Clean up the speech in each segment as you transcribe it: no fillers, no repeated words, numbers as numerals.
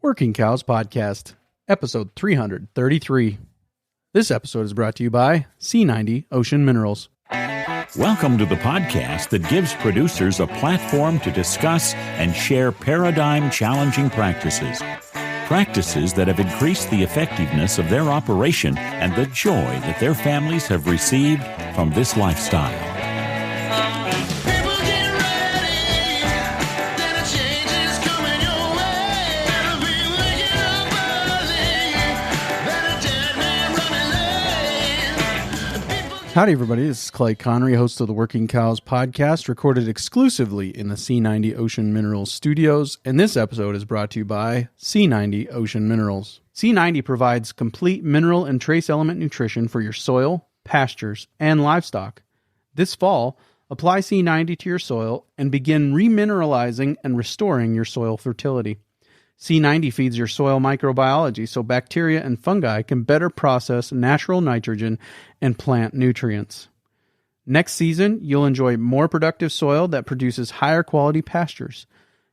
Working Cows Podcast, episode 333. This episode is brought to you by C90 Ocean Minerals. Welcome to the podcast that gives producers a platform to discuss and share paradigm-challenging practices. Practices that have increased the effectiveness of their operation and the joy that their families have received from this lifestyle. Howdy, everybody. This is Clay Connery, host of the Working Cows Podcast, recorded exclusively in the C90 Ocean Minerals studios, and this episode is brought to you by C90 Ocean Minerals. C90 provides complete mineral and trace element nutrition for your soil, pastures, and livestock. This fall, apply C90 to your soil and begin remineralizing and restoring your soil fertility. C90 feeds your soil microbiology so bacteria and fungi can better process natural nitrogen and plant nutrients. Next season, you'll enjoy more productive soil that produces higher quality pastures.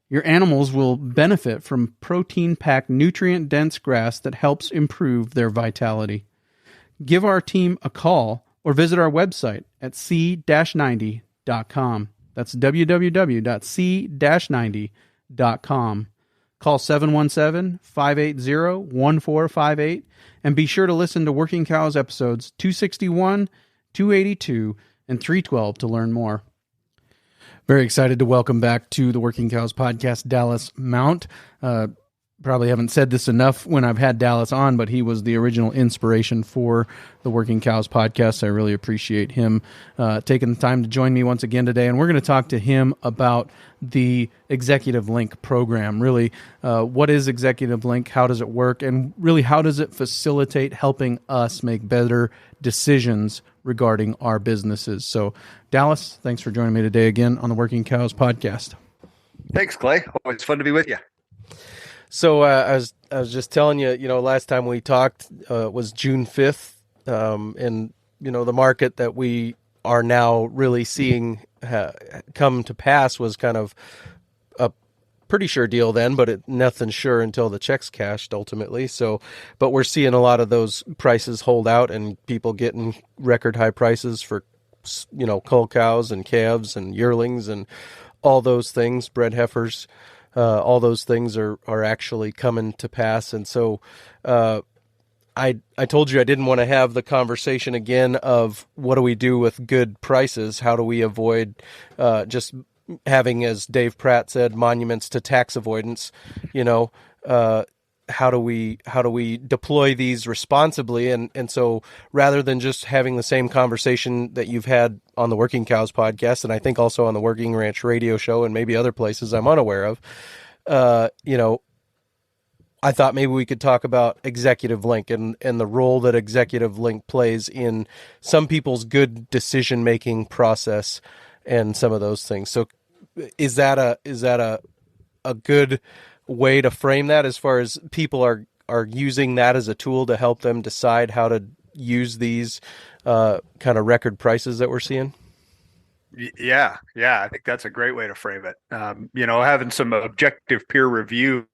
Your animals will benefit from protein-packed, nutrient-dense grass that helps improve their vitality. Give our team a call or visit our website at c-90.com. That's www.c-90.com. Call 717-580-1458 and be sure to listen to Working Cows episodes 261, 282, and 312 to learn more. Very excited to welcome back to the Working Cows Podcast Dallas Mount. Probably haven't said this enough when I've had Dallas on, but he was the original inspiration for the Working Cows Podcast. I really appreciate him taking the time to join me once again today, and we're going to talk to him about the Executive Link program. Really, what is Executive Link? How does it work? And really, how does it facilitate helping us make better decisions regarding our businesses? So, Dallas, thanks for joining me today again on the Working Cows Podcast. Thanks, Clay. Always fun to be with you. So I was just telling you, last time we talked was June 5th, and the market that we are now really seeing come to pass was kind of a pretty sure deal then, but nothing sure until the checks cashed ultimately. So, but we're seeing a lot of those prices hold out and people getting record high prices for cull cows and calves and yearlings and all those things, bred heifers. All those things are actually coming to pass. And so I told you I didn't want to have the conversation again of what do we do with good prices? How do we avoid just having, as Dave Pratt said, monuments to tax avoidance? How do we deploy these responsibly? And so rather than just having the same conversation that you've had on the Working Cows podcast, and I think also on the Working Ranch radio show and maybe other places I'm unaware of, I thought maybe we could talk about Executive Link and the role that Executive Link plays in some people's good decision-making process and some of those things. So is that a good way to frame that as far as people are using that as a tool to help them decide how to use these kind of record prices that we're seeing? Yeah. I think that's a great way to frame it. Having some objective peer review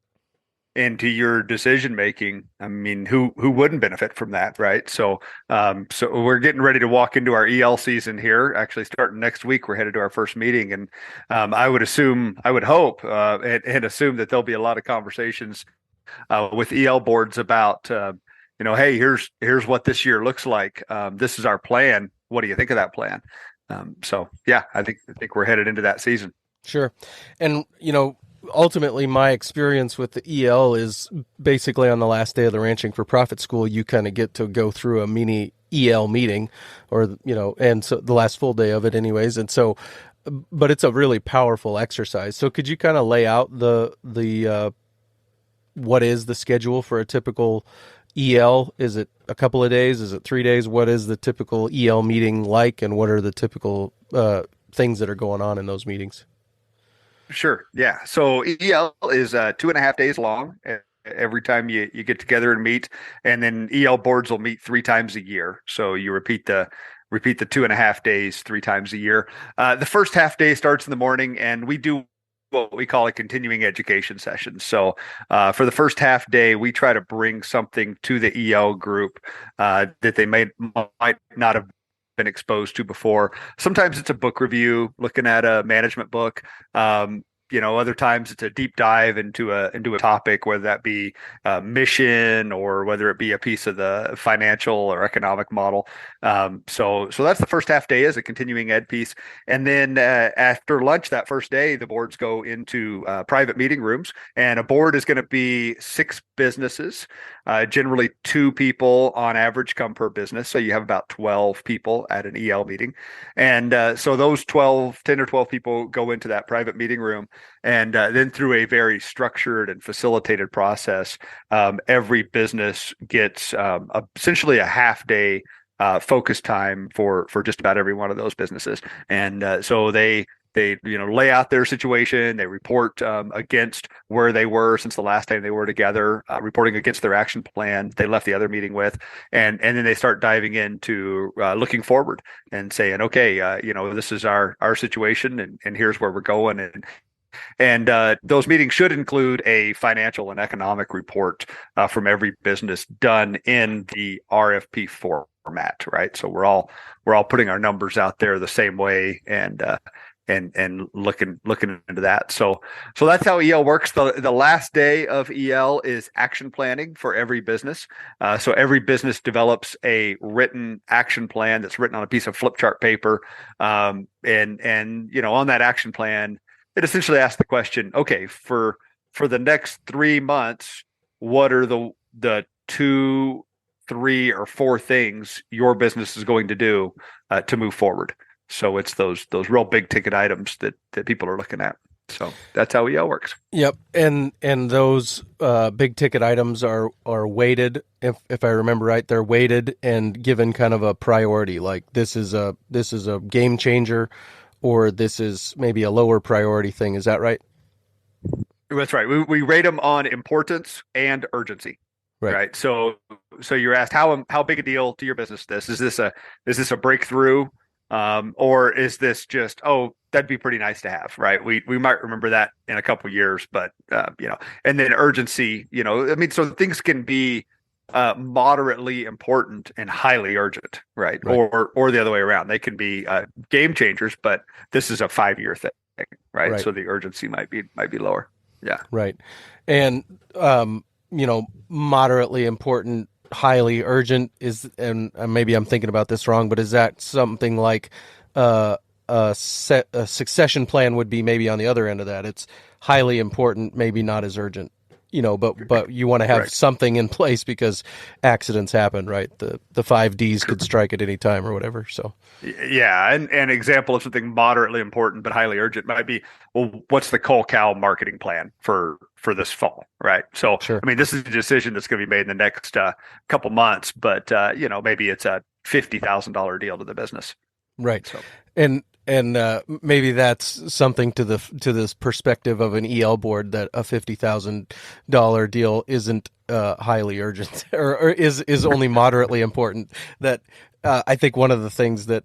into your decision making. I mean, who wouldn't benefit from that, right? So we're getting ready to walk into our EL season here. Actually, starting next week, we're headed to our first meeting, and I would hope, and assume that there'll be a lot of conversations with EL boards about, hey, here's what this year looks like. This is our plan. What do you think of that plan? I think we're headed into that season. Sure, and ultimately, my experience with the EL is basically on the last day of the Ranching for Profit School, you kind of get to go through a mini EL meeting and so the last full day of it anyways. And so, but it's a really powerful exercise. So could you kind of lay out the what is the schedule for a typical EL? Is it a couple of days? Is it 3 days? What is the typical EL meeting like? And what are the typical things that are going on in those meetings? Sure. Yeah. So EL is 2.5 days long every time you get together and meet, and then EL boards will meet 3 times a year. So you repeat the 2.5 days 3 times a year. The first half day starts in the morning, and we do what we call a continuing education session. So for the first half day, we try to bring something to the EL group that they might not have been exposed to before. Sometimes it's a book review, looking at a management book. Other times it's a deep dive into a topic, whether that be mission or whether it be a piece of the financial or economic model. So that's the first half day, is a continuing ed piece, and then after lunch that first day, the boards go into private meeting rooms, and a board is going to be 6 businesses. Generally 2 people on average come per business, so you have about 12 people at an EL meeting, and so those 10 or 12 people go into that private meeting room. And then through a very structured and facilitated process, every business gets essentially a half day focus time for just about every one of those businesses. And so they lay out their situation. They report against where they were since the last time they were together, reporting against their action plan they left the other meeting with, and then they start diving into looking forward and saying, okay, this is our situation, and here's where we're going. And those meetings should include a financial and economic report from every business done in the RFP format, right? So we're all putting our numbers out there the same way, and looking into that. So that's how EL works. The last day of EL is action planning for every business. So every business develops a written action plan that's written on a piece of flip chart paper, and on that action plan, it essentially asks the question, okay, for the next 3 months, what are the 2, 3, or 4 things your business is going to do to move forward? So it's those real big ticket items that people are looking at. So that's how EL works. Yep, and those big ticket items are weighted. If I remember right, they're weighted and given kind of a priority. Like this is a game changer, or this is maybe a lower priority thing. Is that right? That's right. We rate them on importance and urgency. Right. So you're asked how big a deal to your business this is. This a breakthrough, or is this just, oh, that'd be pretty nice to have, right? We might remember that in a couple of years, but and then urgency. So things can be moderately important and highly urgent, right? Or the other way around. They can be game changers, but this is a 5-year thing, right? So the urgency might be lower. Yeah. Right. And moderately important, highly urgent is, and maybe I'm thinking about this wrong, but is that something like a succession plan would be maybe on the other end of that? It's highly important, maybe not as urgent. But you want to have something in place because accidents happen, right? The 5 Ds could strike at any time or whatever. So, yeah, and an example of something moderately important but highly urgent might be, well, what's the Coal Cow marketing plan for this fall, right? So, sure. I mean, this is a decision that's going to be made in the next couple months, but maybe it's a $50,000 deal to the business, right? So. And maybe that's something to this perspective of an EL board, that a $50,000 deal isn't highly urgent or is only moderately important. That I think one of the things that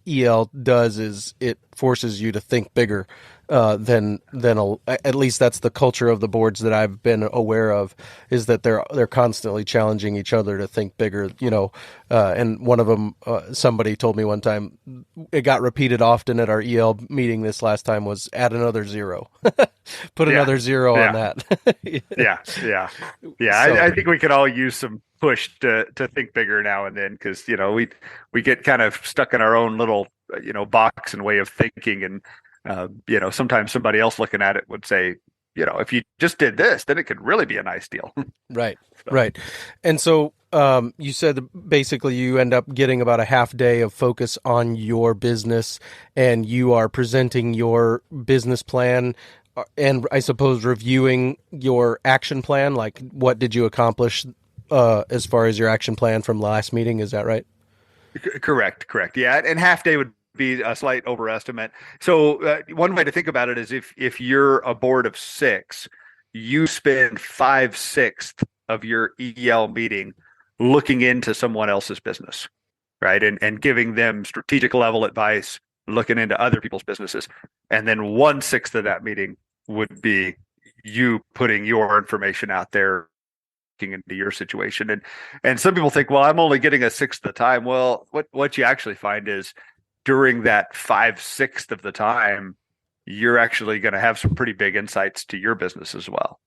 EL does is it forces you to think bigger than at least that's the culture of the boards that I've been aware of, is that they're constantly challenging each other to think bigger, and one of them, somebody told me one time, it got repeated often at our EL meeting this last time, was add another 0, put another 0 on that. Yeah. So, I think we could all use some push to think bigger now and then, because we get kind of stuck in our own little box and way of thinking, and sometimes somebody else looking at it would say, if you just did this, then it could really be a nice deal. Right. And so you said basically you end up getting about a half day of focus on your business, and you are presenting your business plan, and I suppose reviewing your action plan. Like, what did you accomplish as far as your action plan from last meeting? Is that right? Correct. Yeah. And half day would be a slight overestimate. So one way to think about it is if you're a board of 6, you spend 5/6 of your EL meeting looking into someone else's business, right? And giving them strategic level advice, looking into other people's businesses. And then 1/6 of that meeting would be you putting your information out there into your situation. And some people think, well, I'm only getting 1/6 of the time. Well, what you actually find is during that 5/6 of the time, you're actually going to have some pretty big insights to your business as well.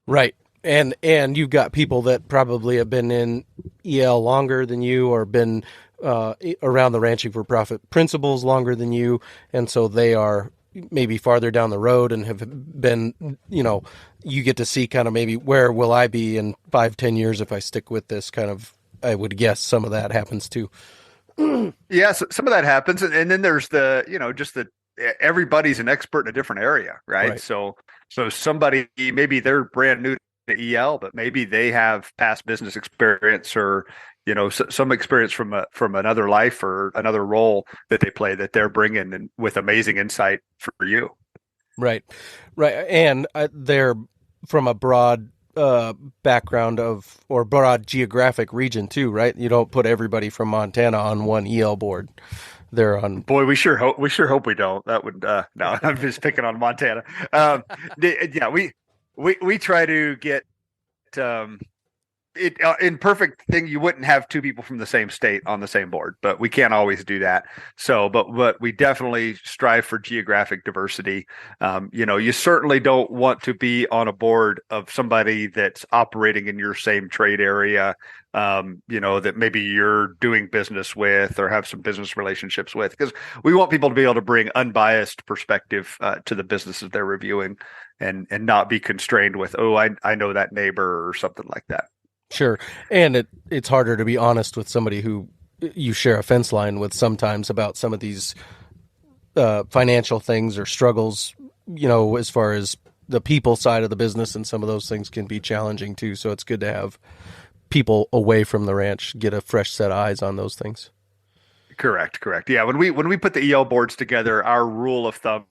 Right. And you've got people that probably have been in EL longer than you, or been around the ranching for profit principles longer than you, and so they are maybe farther down the road and have been, you get to see kind of maybe where will I be in 5-10 years if I stick with this kind of. I would guess some of that happens too. Yeah, so some of that happens, and then there's the just the everybody's an expert in a different area, right? So somebody, maybe they're brand new to EL, but maybe they have past business experience, or some experience from another life or another role that they play that they're bringing in with amazing insight for you. Right, and they're from a broad background or broad geographic region too, right? You don't put everybody from Montana on one EL board. They're on. Boy, we sure hope we don't. That would no. I'm just picking on Montana. Yeah, we try to get it in perfect thing. You wouldn't have two people from the same state on the same board, but we can't always do that. So, but we definitely strive for geographic diversity. You certainly don't want to be on a board of somebody that's operating in your same trade area. That maybe you're doing business with or have some business relationships with, because we want people to be able to bring unbiased perspective to the businesses they're reviewing, and not be constrained with, oh, I know that neighbor or something like that. Sure. And it's harder to be honest with somebody who you share a fence line with sometimes about some of these financial things or struggles, as far as the people side of the business, and some of those things can be challenging too. So it's good to have people away from the ranch get a fresh set of eyes on those things. Correct. Yeah. When we put the EL boards together, our rule of thumb,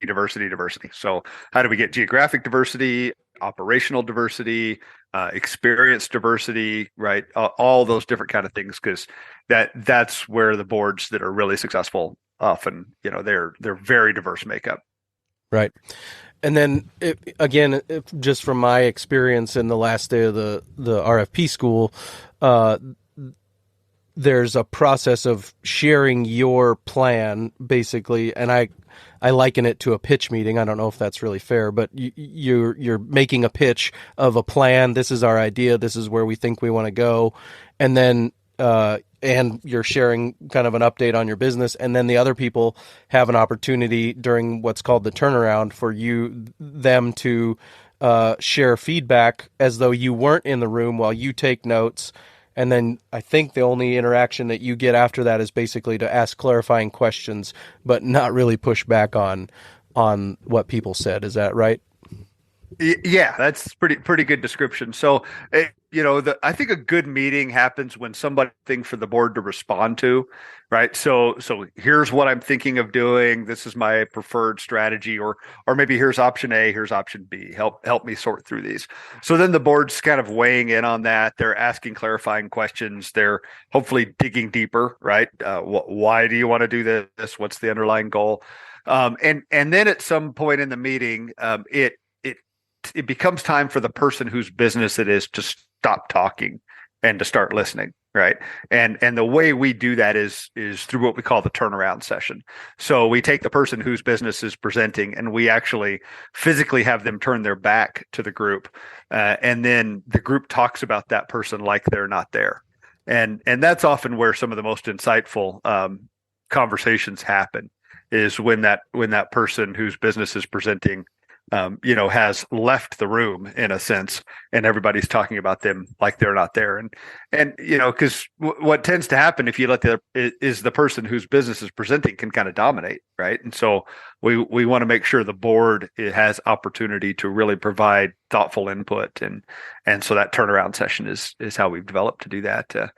diversity. So how do we get geographic diversity, operational diversity, experience diversity, right? All those different kind of things, because that's where the boards that are really successful often, they're very diverse makeup. Right. And then just from my experience in the last day of the RFP school, there's a process of sharing your plan, basically, and I liken it to a pitch meeting. I don't know if that's really fair, but you're making a pitch of a plan. This is our idea. This is where we think we want to go, and then and you're sharing kind of an update on your business, and then the other people have an opportunity during what's called the turnaround for them to share feedback as though you weren't in the room while you take notes. And then I think the only interaction that you get after that is basically to ask clarifying questions, but not really push back on what people said. Is that right? Yeah, that's pretty good description. So, I think a good meeting happens when somebody thinks for the board to respond to, right? So here's what I'm thinking of doing. This is my preferred strategy, or maybe here's option A, here's option B. Help me sort through these. So then the board's kind of weighing in on that. They're asking clarifying questions. They're hopefully digging deeper, right? Why do you want to do this? What's the underlying goal? And then at some point in the meeting, it becomes time for the person whose business it is to stop talking and to start listening, right? And the way we do that is through what we call the turnaround session. So we take the person whose business is presenting, and we actually physically have them turn their back to the group, and then the group talks about that person like they're not there, and that's often where some of the most insightful conversations happen, is when that person whose business is presenting has left the room in a sense, and everybody's talking about them like they're not there. And because what tends to happen if you let the person whose business is presenting can kind of dominate, right? And so we want to make sure the board has opportunity to really provide thoughtful input, and so that turnaround session is how we've developed to do that.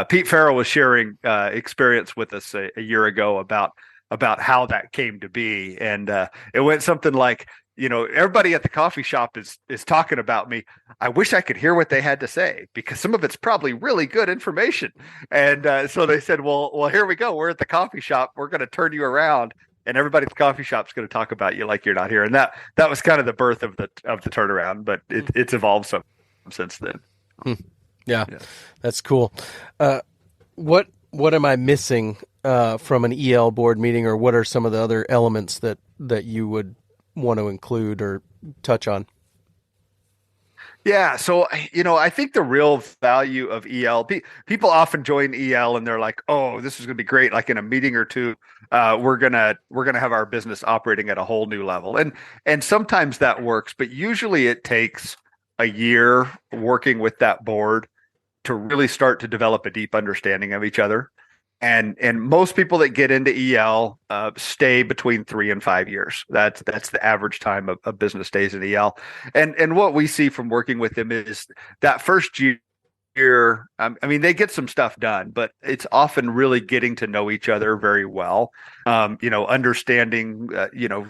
Pete Farrell was sharing experience with us a year ago about how that came to be, and it went something like, everybody at the coffee shop is talking about me. I wish I could hear what they had to say, because some of it's probably really good information. And so they said, well, here we go. We're at the coffee shop. We're going to turn you around. and everybody at the coffee shop's going to talk about you like you're not here. And that was kind of the birth of the turnaround, but it's evolved some since then. Yeah, that's cool. What am I missing from an EL board meeting, or what are some of the other elements that you would want to include or touch on? Yeah, so I think the real value of EL, people often join EL and they're like, "Oh, this is going to be great." Like in a meeting or two, we're gonna have our business operating at a whole new level, and sometimes that works, but usually it takes a year working with that board to really start to develop a deep understanding of each other. And most people that get into EL stay between 3 and 5 years. That's the average time of business stays in EL. And what we see from working with them is that first year, I mean, they get some stuff done, but it's often really getting to know each other very well. Understanding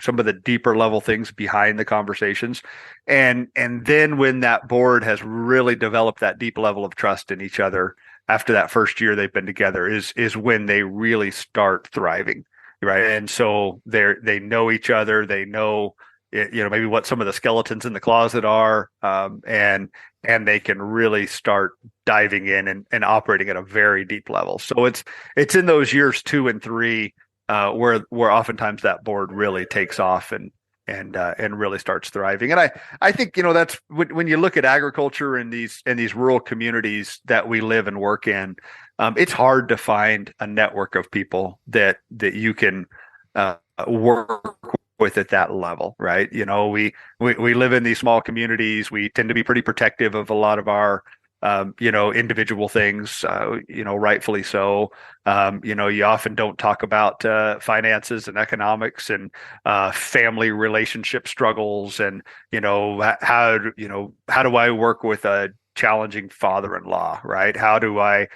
some of the deeper level things behind the conversations, and then when that board has really developed that deep level of trust in each other after that first year they've been together is when they really start thriving, right? And so they know each other, they know maybe what some of the skeletons in the closet are, and they can really start diving in and operating at a very deep level. So it's in those years 2 and 3 where oftentimes that board really takes off and really starts thriving. And I think that's when you look at agriculture in these rural communities that we live and work in, it's hard to find a network of people that you can work with at that level, right? We live in these small communities. We tend to be pretty protective of a lot of our individual things, rightfully so. You often don't talk about finances and economics and family relationship struggles, and how do I work with a challenging father-in-law, right? How do I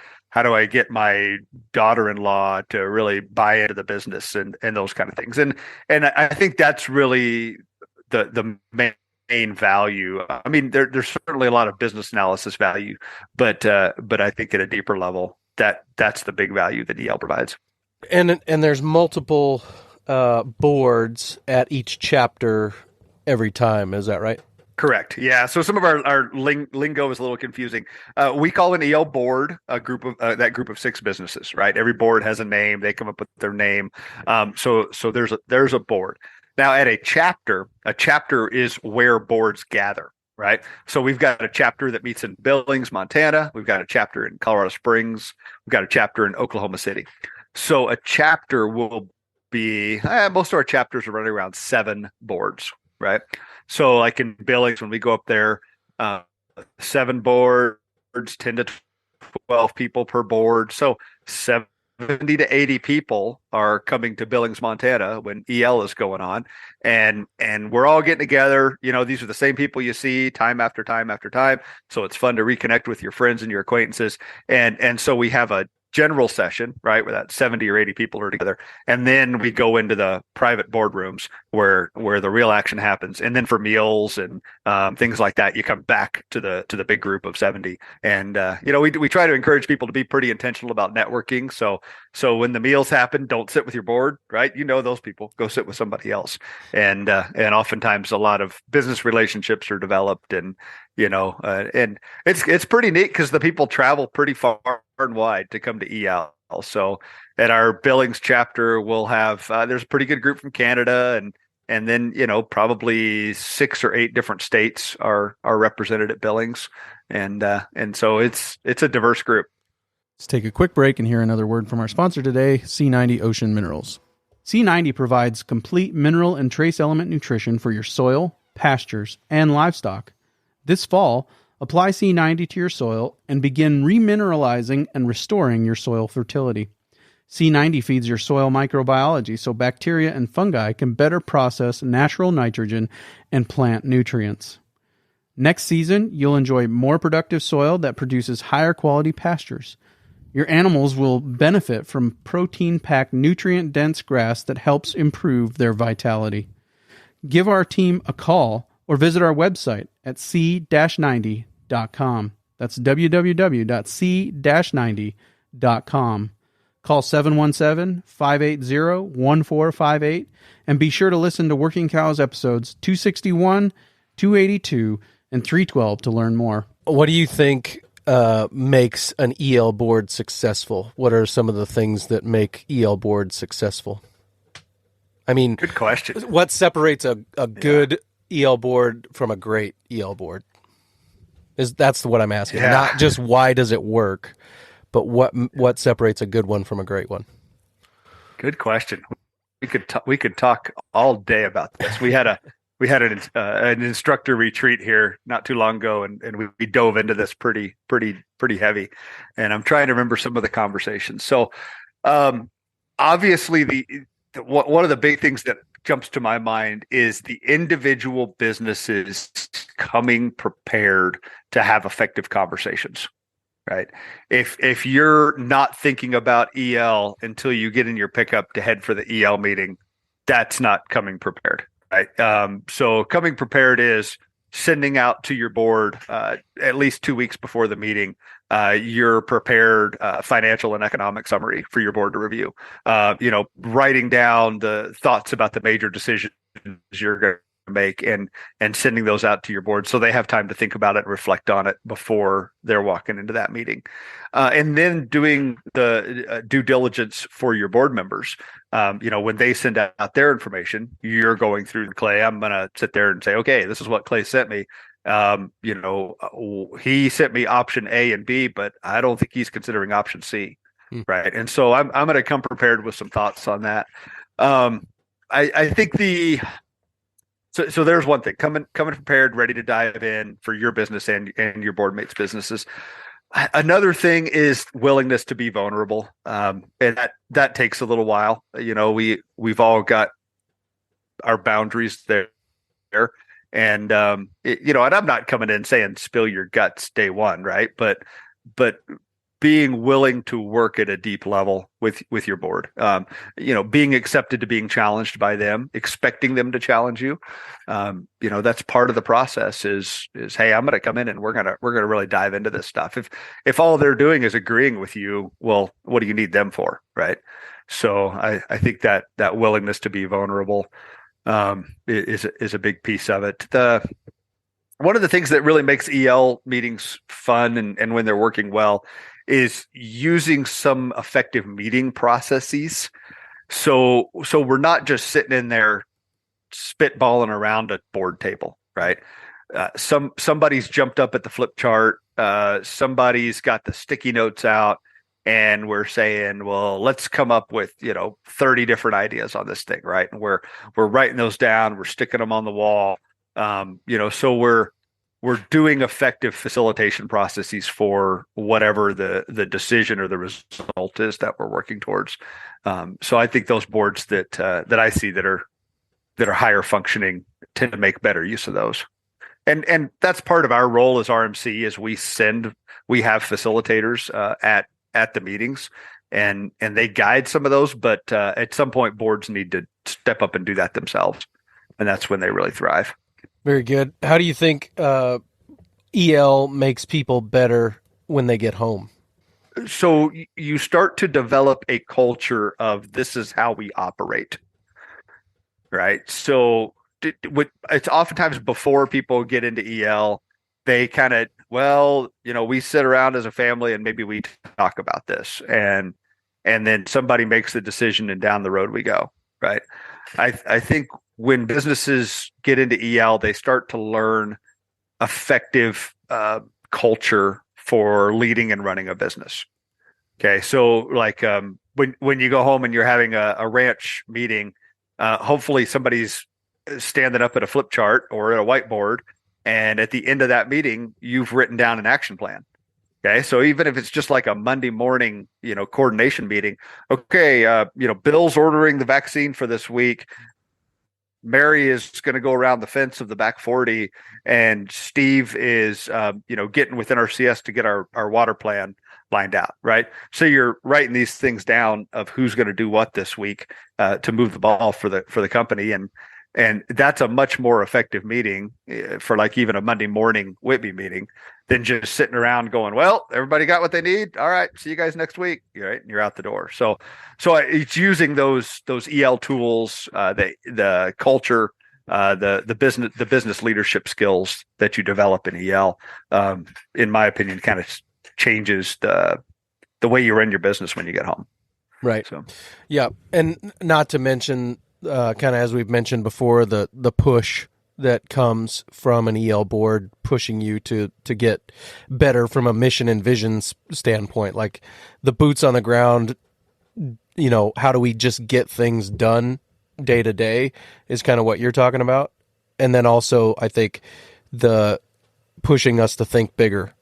get my daughter-in-law to really buy into the business and those kind of things, and I think that's really the main value. I mean, there's certainly a lot of business analysis value, but I think at a deeper level, that's the big value that EL provides. And there's multiple boards at each chapter every time. Is that right? Correct. Yeah. So some of our lingo is a little confusing. We call an EL board a group of that group of 6 businesses, right? Every board has a name. They come up with their name. So there's a board. Now, at a chapter is where boards gather, right? So we've got a chapter that meets in Billings, Montana. We've got a chapter in Colorado Springs. We've got a chapter in Oklahoma City. So a chapter will be, most of our chapters are running around 7 boards, right? So like in Billings, when we go up there, 7 boards, 10 to 12 people per board. So 70 to 80 people are coming to Billings, Montana when EL is going on, and we're all getting together. These are the same people you see time after time after time. So it's fun to reconnect with your friends and your acquaintances. And so we have a general session, right, where that 70 or 80 people are together, and then we go into the private boardrooms where the real action happens. And then for meals and things like that, you come back to the big group of 70. And we try to encourage people to be pretty intentional about networking. So when the meals happen, don't sit with your board, right? Those people, go sit with somebody else. And oftentimes a lot of business relationships are developed, and and it's pretty neat because the people travel pretty far and wide to come to EL. So at our Billings chapter, we'll have there's a pretty good group from Canada, and then probably 6 or 8 different states are represented at Billings, and so it's a diverse group. Let's take a quick break and hear another word from our sponsor today, C90 Ocean Minerals. C90 provides complete mineral and trace element nutrition for your soil, pastures, and livestock. This fall, apply C90 to your soil and begin remineralizing and restoring your soil fertility. C90 feeds your soil microbiology so bacteria and fungi can better process natural nitrogen and plant nutrients. Next season, you'll enjoy more productive soil that produces higher quality pastures. Your animals will benefit from protein-packed, nutrient-dense grass that helps improve their vitality. Give our team a call or visit our website at c-90.com. That's www.c-90.com. Call 717-580-1458 and be sure to listen to Working Cows episodes 261, 282, and 312 to learn more. What do you think makes an EL board successful? What are some of the things that make EL boards successful? I mean, good question. What separates a good EL board from a great EL board? That's what I'm asking. Yeah. Not just why does it work, but what separates a good one from a great one? Good question. We could talk all day about this. We had an instructor retreat here not too long ago, and we dove into this pretty heavy. And I'm trying to remember some of the conversations. So, obviously, one of the big things that jumps to my mind is the individual businesses coming prepared to have effective conversations. Right. If you're not thinking about EL until you get in your pickup to head for the EL meeting, that's not coming prepared. Right. So coming prepared is sending out to your board at least 2 weeks before the meeting your prepared financial and economic summary for your board to review. Writing down the thoughts about the major decisions you're going to make and sending those out to your board so they have time to think about it and reflect on it before they're walking into that meeting. And then doing the due diligence for your board members. When they send out their information, you're going through Clay. I'm going to sit there and say, okay, this is what Clay sent me. He sent me option A and B, but I don't think he's considering option C. Right. And so I'm going to come prepared with some thoughts on that. I think So there's one thing, coming prepared, ready to dive in for your business and your board mates' businesses. Another thing is willingness to be vulnerable. And that takes a little while. We've all got our boundaries there. And, and I'm not coming in saying spill your guts day one, right? But being willing to work at a deep level with your board, being accepted to being challenged by them, expecting them to challenge you. That's part of the process is, hey, I'm going to come in and we're going to really dive into this stuff. If all they're doing is agreeing with you, well, what do you need them for? Right. So I think that willingness to be vulnerable, is a big piece of it. One of the things that really makes EL meetings fun and when they're working well is using some effective meeting processes. So we're not just sitting in there spitballing around a board table, right? Somebody's jumped up at the flip chart. Somebody's got the sticky notes out, and we're saying, well, let's come up with 30 different ideas on this thing, right? And we're writing those down. We're sticking them on the wall. So we're doing effective facilitation processes for whatever the decision or the result is that we're working towards. So I think those boards that I see that are higher functioning tend to make better use of those. And that's part of our role as RMC is we have facilitators at the meetings and they guide some of those, but at some point boards need to step up and do that themselves. And that's when they really thrive. Very good. How do you think EL makes people better when they get home? So you start to develop a culture of this is how we operate, right? So it's oftentimes before people get into EL, they kind of, we sit around as a family and maybe we talk about this and then somebody makes the decision and down the road we go, right? I think when businesses get into EL, they start to learn effective culture for leading and running a business. Okay, so like when you go home and you're having a ranch meeting, hopefully somebody's standing up at a flip chart or at a whiteboard, and at the end of that meeting, you've written down an action plan. Okay, so even if it's just like a Monday morning, coordination meeting, okay, Bill's ordering the vaccine for this week. Mary is going to go around the fence of the back 40, and Steve is, getting within our CS to get our water plan lined out, right? So you're writing these things down of who's going to do what this week to move the ball for the company, and And that's a much more effective meeting for like even a Monday morning Whitby meeting than just sitting around going, well, everybody got what they need. All right, see you guys next week. Right, and you're out the door. So it's using those EL tools, the culture, the business leadership skills that you develop in EL. In my opinion, kind of changes the way you run your business when you get home. Right. So, yeah, and not to mention, kind of as we've mentioned before, the push that comes from an EL board pushing you to get better from a mission and vision standpoint, like the boots on the ground. How do we just get things done day to day is kind of what you're talking about. And then also, I think the pushing us to think bigger,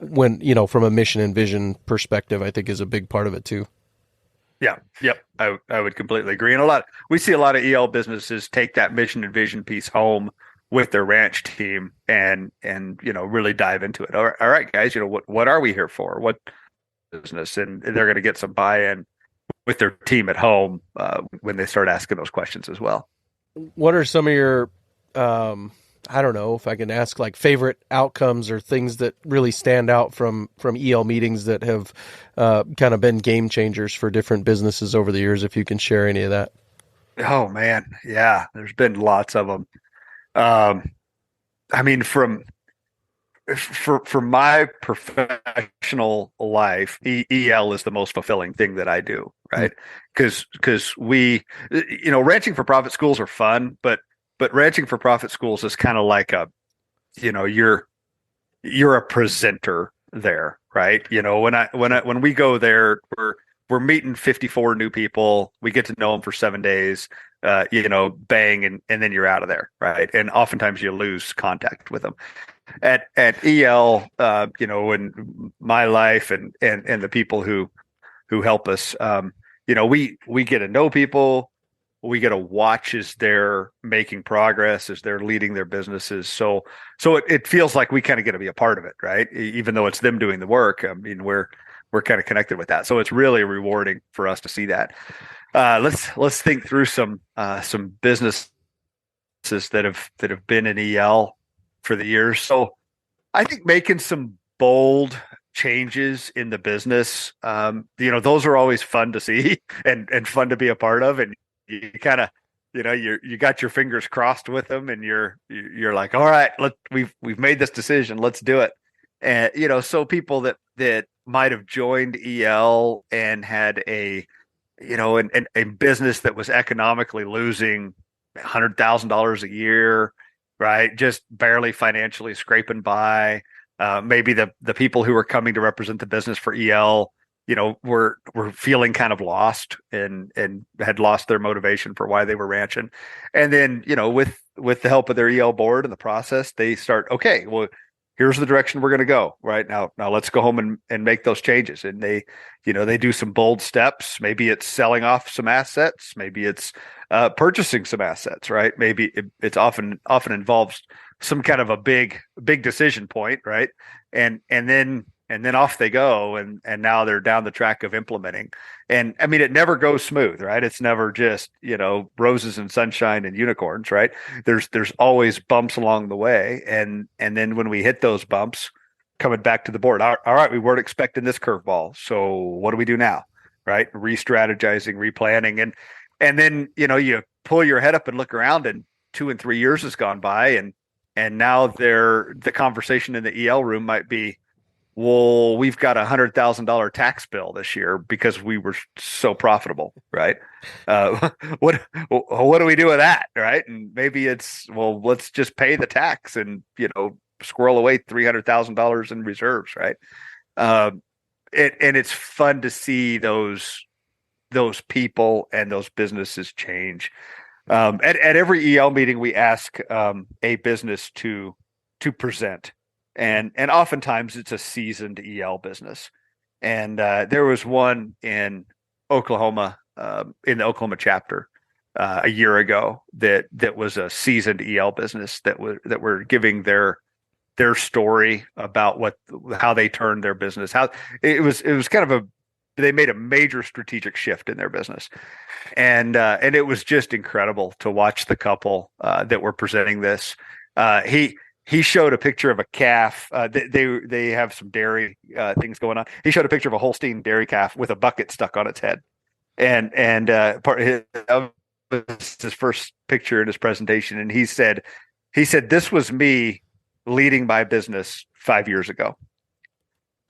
when, from a mission and vision perspective, I think is a big part of it too. Yeah. Yep. I would completely agree. And we see a lot of EL businesses take that mission and vision piece home with their ranch team and really dive into it. All right, guys, what are we here for? What business? And they're going to get some buy-in with their team at home when they start asking those questions as well. What are some of your, I don't know if I can ask, like, favorite outcomes or things that really stand out from EL meetings that have kind of been game changers for different businesses over the years, if you can share any of that? Oh man. Yeah. There's been lots of them. I mean, for my professional life, EL is the most fulfilling thing that I do, right? Because we, ranching for profit schools are fun, but ranching for profit schools is kind of like you're a presenter there, right? When we go there, we're meeting 54 new people. We get to know them for 7 days, bang, and then you're out of there, right? And oftentimes you lose contact with them. At EL, in my life and the people who help us, we get to know people. We get to watch as they're making progress, as they're leading their businesses. So it feels like we kind of get to be a part of it, right? Even though it's them doing the work. I mean, we're kind of connected with that. So it's really rewarding for us to see that. Let's think through some businesses that have been in EL for the years. So I think making some bold changes in the business, those are always fun to see and fun to be a part of. And you kind of, you got your fingers crossed with them, and you're like, all right, we've made this decision, let's do it. And so people that might have joined EL and had a business that was economically losing $100,000 a year, right? Just barely financially scraping by. Maybe the people who were coming to represent the business for EL, were feeling kind of lost and had lost their motivation for why they were ranching. And then, with the help of their EL board and the process, they start, okay, well, here's the direction we're going to go right now. Now let's go home and make those changes. And they do some bold steps. Maybe it's selling off some assets. Maybe it's purchasing some assets, right? Maybe it's often involves some kind of a big decision point, right? And then off they go, and now they're down the track of implementing. And I mean, it never goes smooth, right? It's never just, roses and sunshine and unicorns, right? There's always bumps along the way. And then when we hit those bumps, coming back to the board, all right, we weren't expecting this curveball. So what do we do now? Right? Re-strategizing, replanning. And then, you pull your head up and look around, and 2 and 3 years has gone by, and now the conversation in the EL room might be, well, we've got $100,000 tax bill this year because we were so profitable, right? What do we do with that, right? And maybe it's, well, let's just pay the tax and squirrel away $300,000 in reserves, right? And it's fun to see those people and those businesses change. At every EL meeting, we ask a business to present. And oftentimes it's a seasoned EL business. And there was one in Oklahoma, in the Oklahoma chapter, a year ago that was a seasoned EL business that were giving their story about how they turned their business. How it was kind of they made a major strategic shift in their business, and it was just incredible to watch the couple that were presenting this. He showed a picture of a calf. They have some dairy things going on. He showed a picture of a Holstein dairy calf with a bucket stuck on its head, and that was his first picture in his presentation. And he said, this was me leading my business 5 years ago.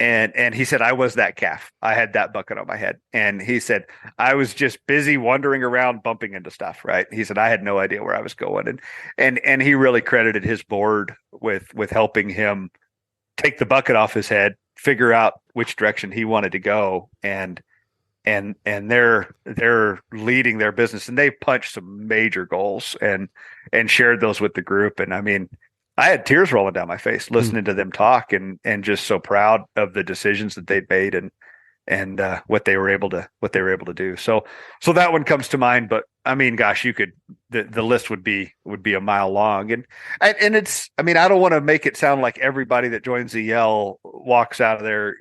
And he said, I was that calf. I had that bucket on my head. And he said, I was just busy wandering around, bumping into stuff. Right. He said, I had no idea where I was going. And he really credited his board with helping him take the bucket off his head, figure out which direction he wanted to go. And they're leading their business, and they punched some major goals and shared those with the group. And I mean, I had tears rolling down my face listening to them talk, and just so proud of the decisions that they'd made and what they were able to do. So that one comes to mind. But I mean, gosh, the list would be a mile long. And it's, I mean, I don't want to make it sound like everybody that joins EL walks out of there,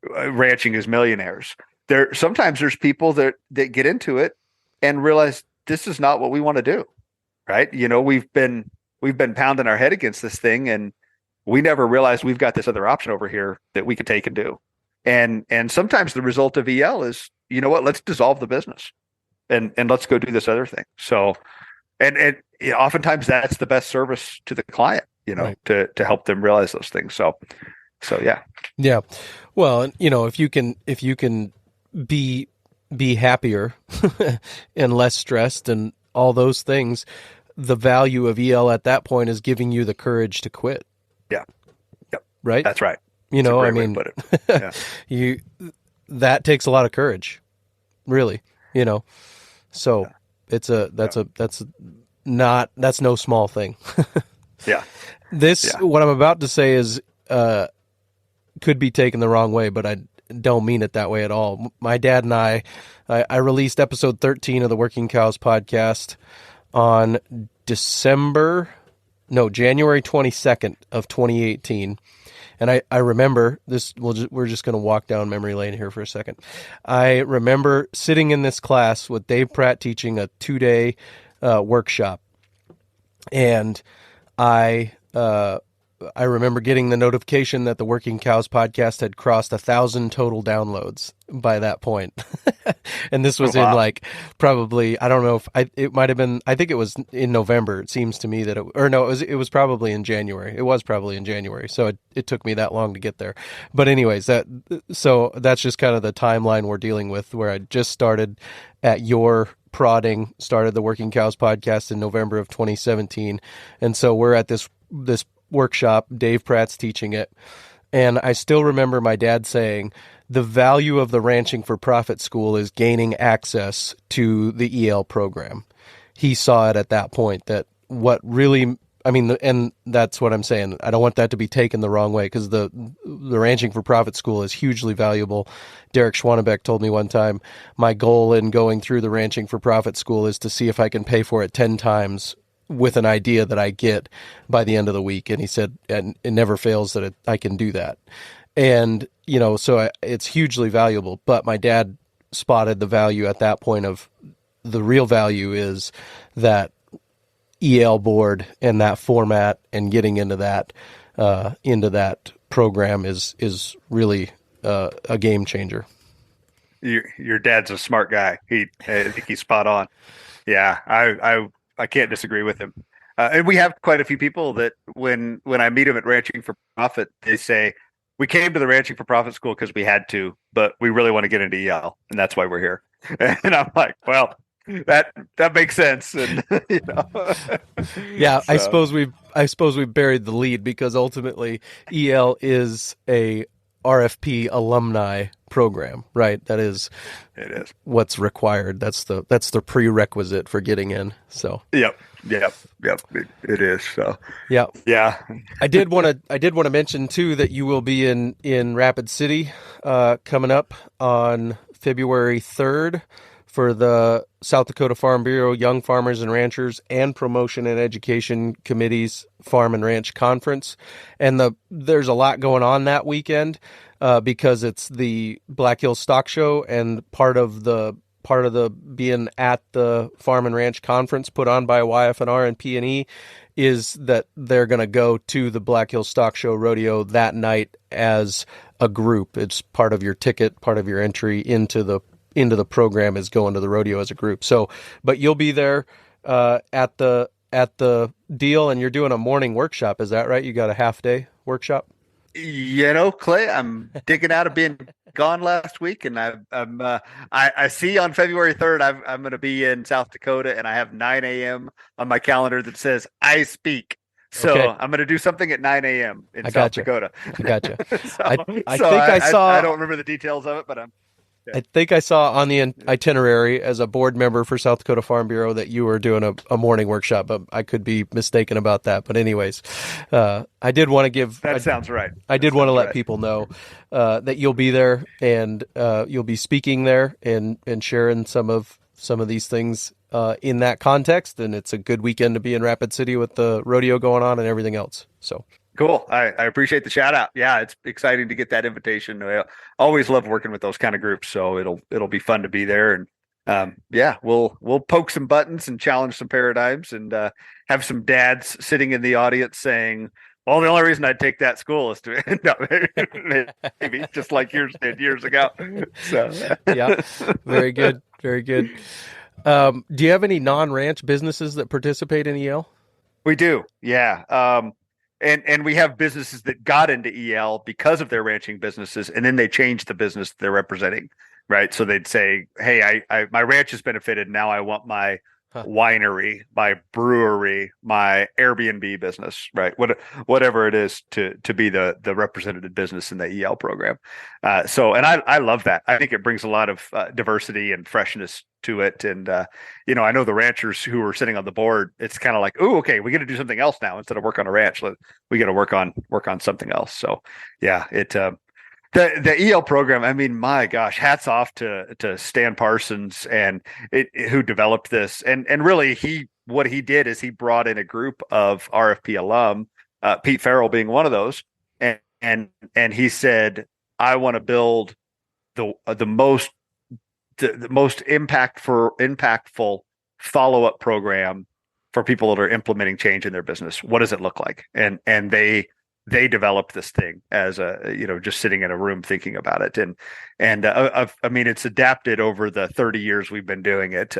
ranching as millionaires. Sometimes there's people that get into it and realize this is not what we want to do. Right. We've been pounding our head against this thing, and we never realized we've got this other option over here that we could take and do. And sometimes the result of EL is, you know what, let's dissolve the business and let's go do this other thing. So, and oftentimes that's the best service to the client, right, to help them realize those things. So yeah. Yeah. Well, if you can be happier and less stressed and all those things, the value of EL at that point is giving you the courage to quit. Yeah. Yep. Right. That's right. I mean, yeah. That takes a lot of courage, really, so yeah. That's no small thing. Yeah. What I'm about to say is, could be taken the wrong way, but I don't mean it that way at all. My dad and I released episode 13 of the Working Cows podcast on January 22nd of 2018. And I remember this, we're just going to walk down memory lane here for a second. I remember sitting in this class with Dave Pratt teaching a 2-day workshop. And I remember getting the notification that the Working Cows podcast had crossed 1,000 total downloads by that point. And this was in probably, I don't know if it might've been, I think it was in November. It seems to me that it was probably in January. It was probably in January. So it took me that long to get there. But anyways, so that's just kind of the timeline we're dealing with, where I just started at your prodding, started the Working Cows podcast in November of 2017. And so we're at this workshop. Dave Pratt's teaching it. And I still remember my dad saying, the value of the Ranching for Profit School is gaining access to the EL program. He saw it at that point, that what really, I mean, and that's what I'm saying. I don't want that to be taken the wrong way, because the Ranching for Profit School is hugely valuable. Derek Schwannebeck told me one time, my goal in going through the Ranching for Profit School is to see if I can pay for it 10 times with an idea that I get by the end of the week. And he said, and it never fails that I can do that. And, so it's hugely valuable. But my dad spotted the value at that point of the real value is that EL board and that format, and getting into that program is really a game changer. Your dad's a smart guy. I think he's spot on. Yeah. I can't disagree with him. And we have quite a few people that when I meet them at Ranching for Profit, they say, we came to the Ranching for Profit School because we had to, but we really want to get into EL, and that's why we're here. And I'm like, well, that makes sense. And yeah, so. I suppose we've buried the lead, because ultimately EL is a RFP alumni program, right? It is what's required. That's the prerequisite for getting in. So Yep. It is. So yeah. I did want to mention too that you will be in Rapid City coming up on February 3rd for the South Dakota Farm Bureau Young Farmers and Ranchers and Promotion and Education Committee's Farm and Ranch Conference. And there's a lot going on that weekend because it's the Black Hills Stock Show, and part of the being at the Farm and Ranch Conference put on by YFNR and P&E is that they're going to go to the Black Hills Stock Show Rodeo that night as a group. It's part of your ticket, part of your entry into the program is going to the rodeo as a group. So, but you'll be there at the deal, and you're doing a morning workshop. Is that right? You got a half day workshop? Clay, I'm digging out of being gone last week, and I see on February 3rd I'm going to be in South Dakota, and I have 9 a.m. on my calendar that says I speak. So okay. I'm going to do something at 9 a.m. in South Dakota. I gotcha. I think I don't remember the details of it, but I think I saw on the itinerary as a board member for South Dakota Farm Bureau that you were doing a morning workshop, but I could be mistaken about that. But anyways, I did want to give... sounds right. I did want to let people know that you'll be there, and you'll be speaking there and sharing some of these things in that context. And it's a good weekend to be in Rapid City with the rodeo going on and everything else. So... Cool. I appreciate the shout out. Yeah, it's exciting to get that invitation. I always love working with those kind of groups, so it'll be fun to be there. And we'll poke some buttons and challenge some paradigms, and have some dads sitting in the audience saying, "Well, the only reason I'd take that school is to maybe just like yours did years ago." So yeah, very good, very good. Do you have any non-ranch businesses that participate in EL? We do. Yeah. And we have businesses that got into EL because of their ranching businesses, and then they changed the business they're representing, right? So they'd say, "Hey, my ranch has benefited. Now I want my winery, my brewery, my Airbnb business, right? Whatever it is to be the representative business in the EL program." And I love that. I think it brings a lot of diversity and freshness to it. And I know the ranchers who are sitting on the board, it's kind of like, "Oh, okay, we got to do something else now instead of work on a ranch. We got to work on something else." So yeah, the EL program, I mean, my gosh, hats off to Stan Parsons and who developed this. And really what he did is he brought in a group of RFP alum, Pete Farrell being one of those. And he said, "I want to build the most impactful follow-up program for people that are implementing change in their business. What does it look like?" And they developed this thing as just sitting in a room thinking about it. I mean, it's adapted over the 30 years we've been doing it.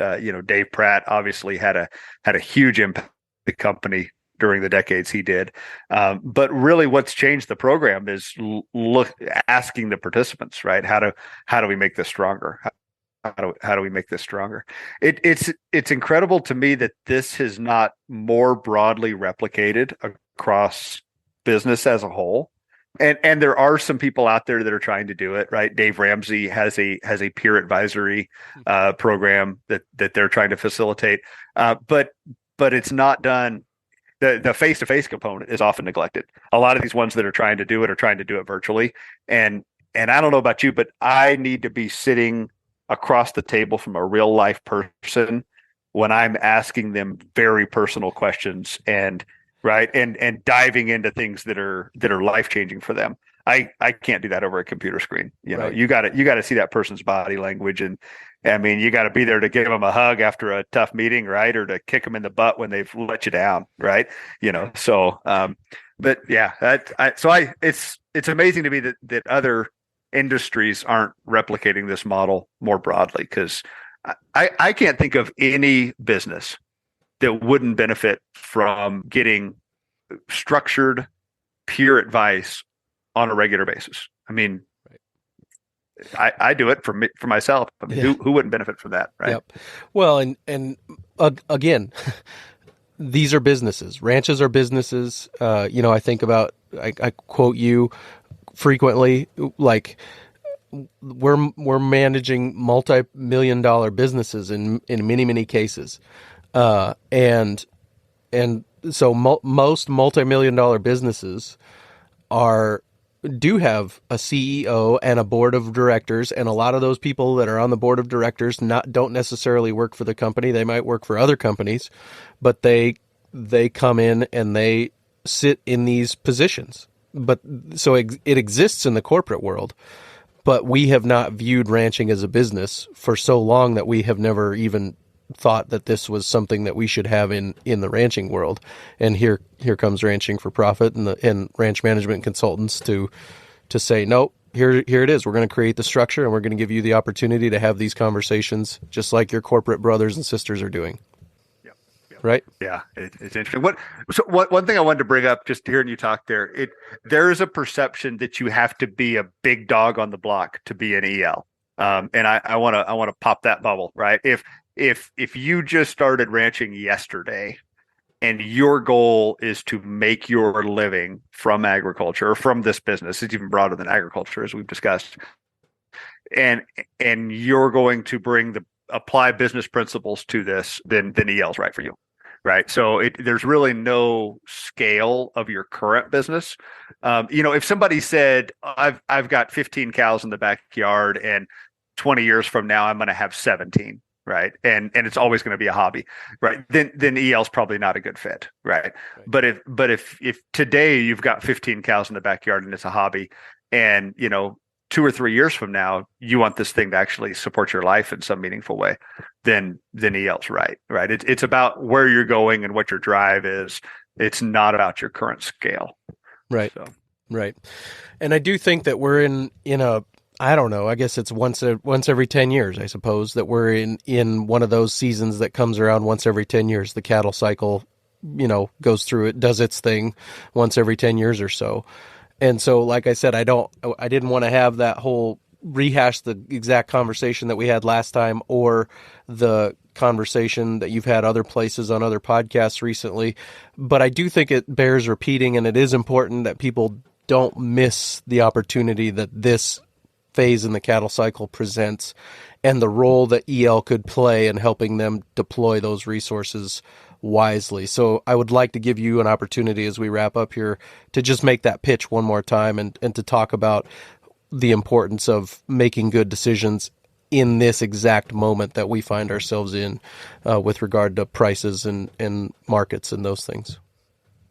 Dave Pratt obviously had a huge impact on the company during the decades he did. But really what's changed the program is asking the participants, right? How do we make this stronger? How do we make this stronger? It's incredible to me that this has not more broadly replicated across business as a whole. And there are some people out there that are trying to do it, right? Dave Ramsey has a peer advisory program that they're trying to facilitate. But it's not done. The face-to-face component is often neglected. A lot of these ones that are trying to do it virtually. And I don't know about you, but I need to be sitting across the table from a real life person when I'm asking them very personal questions and diving into things that are life changing for them. I can't do that over a computer screen. Right. You got to see that person's body language, and I mean, you got to be there to give them a hug after a tough meeting, right, or to kick them in the butt when they've let you down, right? So but yeah, it's amazing to me that other industries aren't replicating this model more broadly, because I can't think of any business that wouldn't benefit from getting structured peer advice on a regular basis. I mean, I do it for myself. I mean, who wouldn't benefit from that, right? Yep. Well, and again, these are businesses. Ranches are businesses. I think about, I quote you frequently, like, we're managing multi-million-dollar businesses in many cases, and so most multi-million-dollar businesses are do have a CEO and a board of directors, and a lot of those people that are on the board of directors don't necessarily work for the company. They might work for other companies, but they come in and they sit in these positions. But so it exists in the corporate world, but we have not viewed ranching as a business for so long that we have never even thought that this was something that we should have in the ranching world. And here comes Ranching for Profit and ranch management consultants to say, no, here it is. We're going to create the structure and we're going to give you the opportunity to have these conversations just like your corporate brothers and sisters are doing. Right? Yeah, it's interesting. One thing I wanted to bring up, just hearing you talk there is a perception that you have to be a big dog on the block to be an EL. And I want to pop that bubble, right? If you just started ranching yesterday and your goal is to make your living from agriculture or from this business, it's even broader than agriculture, as we've discussed, and you're going to apply business principles to this, then EL's right for you. Right. So there's really no scale of your current business. If somebody said, I've got 15 cows in the backyard and 20 years from now, I'm going to have 17. Right. And it's always going to be a hobby. Right. Then EL's probably not a good fit. Right. But if today you've got 15 cows in the backyard and it's a hobby, and 2 or 3 years from now, you want this thing to actually support your life in some meaningful way, then EL's right. It's about where you're going and what your drive is. It's not about your current scale. Right. Right. And I do think that we're in a, I don't know, I guess it's once every 10 years, I suppose, that we're in one of those seasons that comes around once every 10 years. The cattle cycle, goes through it, does its thing once every 10 years or so. And so, like I said, I didn't want to have that whole rehash the exact conversation that we had last time or the conversation that you've had other places on other podcasts recently. But I do think it bears repeating, and it is important that people don't miss the opportunity that this phase in the cattle cycle presents and the role that EL could play in helping them deploy those resources wisely. So I would like to give you an opportunity as we wrap up here to just make that pitch one more time and to talk about the importance of making good decisions in this exact moment that we find ourselves in with regard to prices and markets and those things.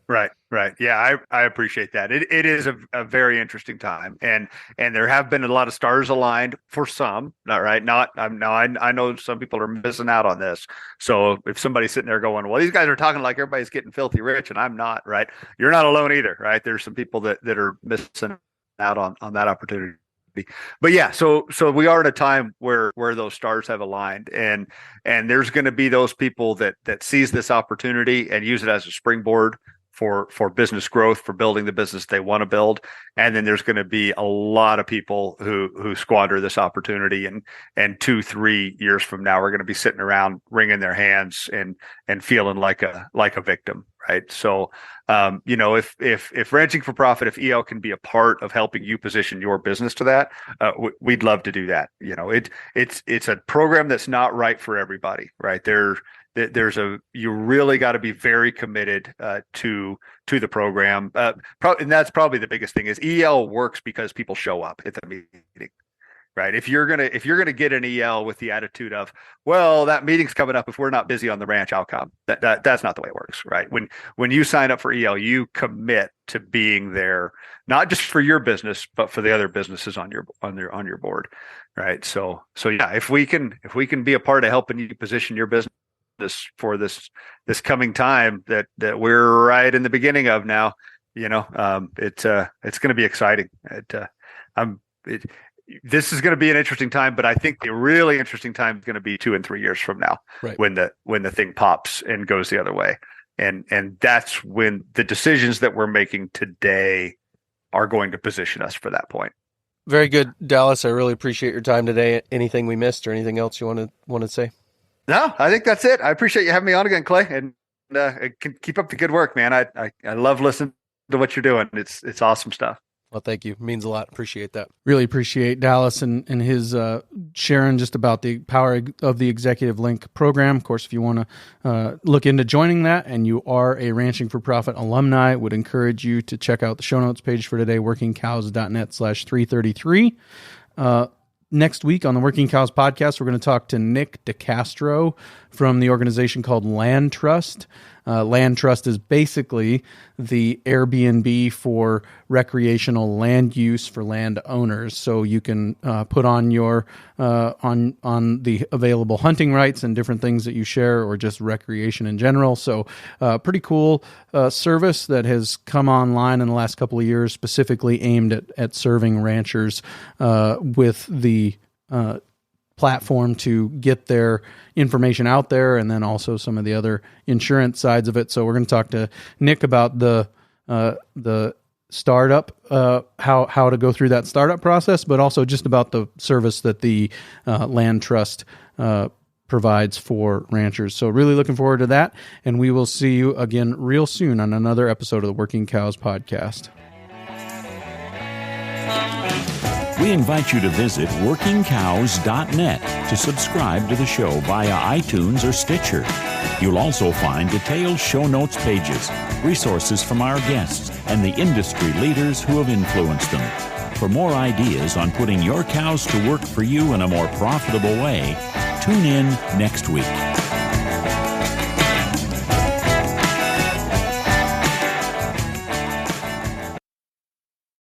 Right. Yeah, I appreciate that. It is a very interesting time, and there have been a lot of stars aligned for some. I know some people are missing out on this. So if somebody's sitting there going, "Well, these guys are talking like everybody's getting filthy rich," and I'm not, right? You're not alone either, right? There's some people that are missing out on that opportunity. But yeah, so we are at a time where those stars have aligned, and there's going to be those people that seize this opportunity and use it as a springboard for business growth, for building the business they want to build. And then there's going to be a lot of people who squander this opportunity, and 2-3 years from now, we're going to be sitting around wringing their hands and feeling like a victim. Right. So, if Ranching for Profit, if EL can be a part of helping you position your business to that, we'd love to do that. It's a program that's not right for everybody. Right. You really got to be very committed to the program. And that's probably the biggest thing is EL works because people show up at the meeting. Right. If you're gonna get an EL with the attitude of, well, that meeting's coming up, if we're not busy on the ranch, I'll come. That's not the way it works. Right. When you sign up for EL, you commit to being there, not just for your business, but for the other businesses on your board. Right. So yeah, if we can be a part of helping you position your business for this coming time that we're right in the beginning of now, it's going to be exciting. This is going to be an interesting time, but I think the really interesting time is going to be 2 and 3 years from now, right, when the thing pops and goes the other way. And that's when the decisions that we're making today are going to position us for that point. Very good, Dallas. I really appreciate your time today. Anything we missed or anything else you want to say? No, I think that's it. I appreciate you having me on again, Clay, and keep up the good work, man. I love listening to what you're doing. It's awesome stuff. Well, thank you. Means a lot. Appreciate that. Really appreciate Dallas and his sharing just about the power of the Executive Link program. Of course, if you want to look into joining that and you are a Ranching for Profit alumni, would encourage you to check out the show notes page for today, workingcows.net/333. Next week on the Working Cows podcast, we're going to talk to Nick DeCastro from the organization called Land Trust. Land Trust is basically the Airbnb for recreational land use for landowners. So you can put on your on the available hunting rights and different things that you share, or just recreation in general. So pretty cool service that has come online in the last couple of years, specifically aimed at serving ranchers with the platform to get their information out there, and then also some of the other insurance sides of it. So we're going to talk to Nick about the startup, how to go through that startup process, but also just about the service that the Land Trust provides for ranchers. So really looking forward to that, and we will see you again real soon on another episode of the Working Cows podcast. We invite you to visit workingcows.net to subscribe to the show via iTunes or Stitcher. You'll also find detailed show notes pages, resources from our guests, and the industry leaders who have influenced them. For more ideas on putting your cows to work for you in a more profitable way, tune in next week.